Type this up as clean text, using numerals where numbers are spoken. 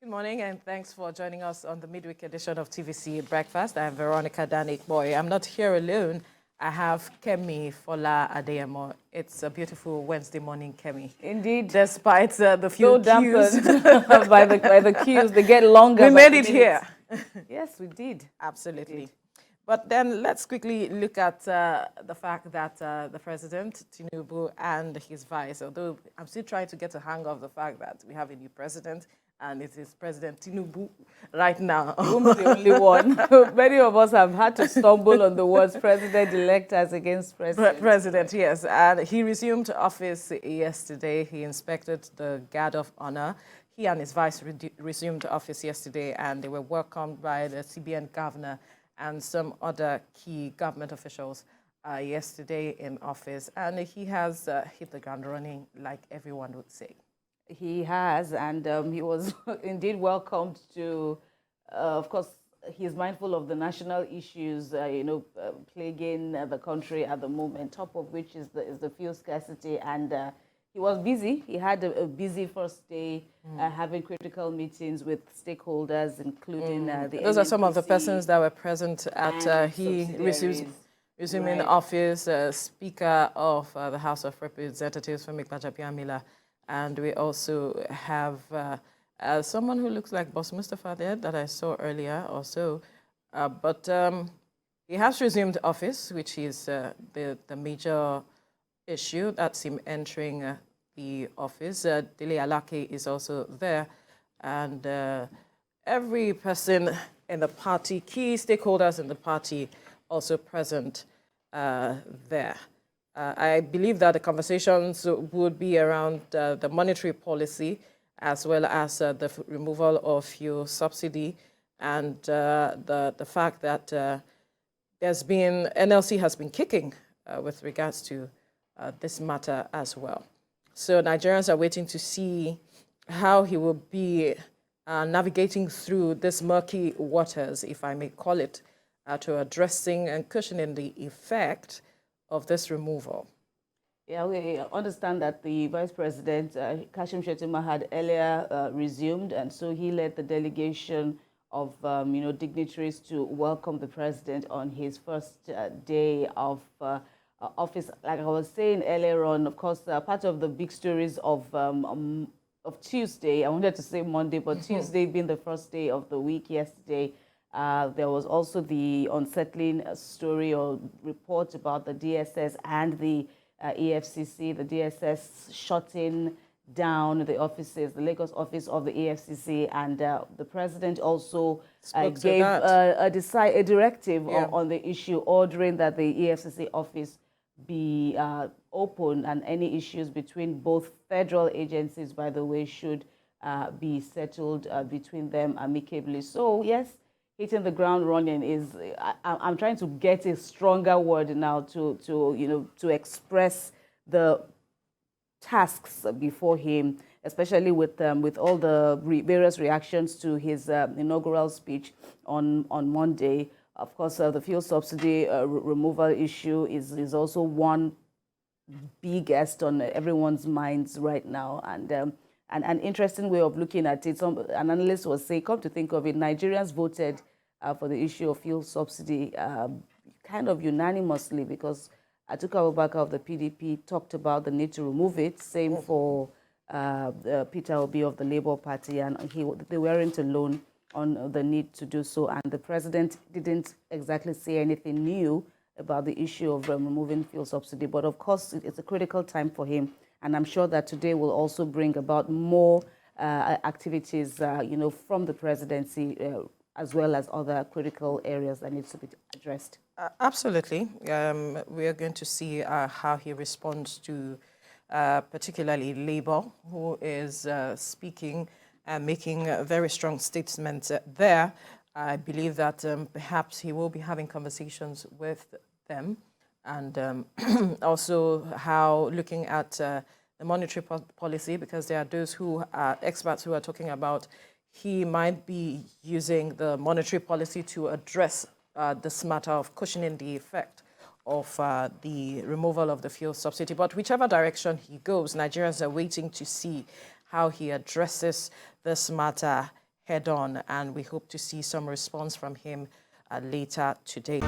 Good morning and thanks for joining us on the midweek edition of TVC Breakfast. I'm Veronica Dan-Ikpoyi. I'm not here alone. I have Kemi, Fola-Adeyemo. It's a beautiful Wednesday morning, Kemi. Indeed. Despite the few queues. by the queues, they get longer. We made it here. Yes, we did. Absolutely. We did. But then let's quickly look at the fact that the President, Tinubu, and his vice, although I'm still trying to get a hang of the fact that we have a new president, and it is President Tinubu right now. I'm the only one. Many of us have had to stumble on the words president-elect as against president. President, yes. And he resumed office yesterday. He inspected the Guard of Honor. He and his vice resumed office yesterday, and they were welcomed by the CBN governor and some other key government officials yesterday in office. And he has hit the ground running, like everyone would say. He has, and he was indeed welcomed to, of course, he's mindful of the national issues, plaguing the country at the moment, top of which is the fuel scarcity. And he was busy. He had a busy first day, having critical meetings with stakeholders, including the Those are some of the NNPC persons that were present at resuming office, Speaker of the House of Representatives, Femi Gbajabiamila. And we also have someone who looks like Boss Mustafa there that I saw earlier also. But he has resumed office, which is the major issue. That's him entering the office. Dele Alake is also there. And every person in the party, key stakeholders in the party, also present there. I believe that the conversations would be around the monetary policy as well as the removal of fuel subsidy and the fact that NLC has been kicking with regards to this matter as well. So Nigerians are waiting to see how he will be navigating through this murky waters, if I may call it, to addressing and cushioning the effect of this removal. Yeah, we understand that the Vice President, Shettima, had earlier resumed, and so he led the delegation of dignitaries to welcome the President on his first day of office. Like I was saying earlier on, of course, part of the big stories of Tuesday, I wanted to say Monday, but Tuesday being the first day of the week yesterday, there was also the unsettling story or report about the DSS and the EFCC, the DSS shutting down the offices, the Lagos office of the EFCC, and the President also gave a directive on the issue, ordering that the EFCC office be open, and any issues between both federal agencies, by the way, should be settled between them amicably. So yes, hitting the ground running is, I'm trying to get a stronger word now to express the tasks before him, especially with all the various reactions to his inaugural speech on Monday. Of course, the fuel subsidy removal issue is also one biggest on everyone's minds right now, and an interesting way of looking at it. Some analysts will say, come to think of it, Nigerians voted for the issue of fuel subsidy kind of unanimously, because Atiku Abubakar of the PDP talked about the need to remove it. Same for Peter Obi of the Labour Party, and they weren't alone on the need to do so. And the President didn't exactly say anything new about the issue of removing fuel subsidy. But of course, it's a critical time for him. And I'm sure that today will also bring about more activities, from the presidency, as well as other critical areas that need to be addressed. Absolutely. We are going to see how he responds to particularly Labour, who is speaking and making very strong statements there. I believe that perhaps he will be having conversations with them, and also how looking at the monetary policy, because there are those who are experts who are talking about he might be using the monetary policy to address this matter of cushioning the effect of the removal of the fuel subsidy. But whichever direction he goes, Nigerians are waiting to see how he addresses this matter head on, and we hope to see some response from him later today.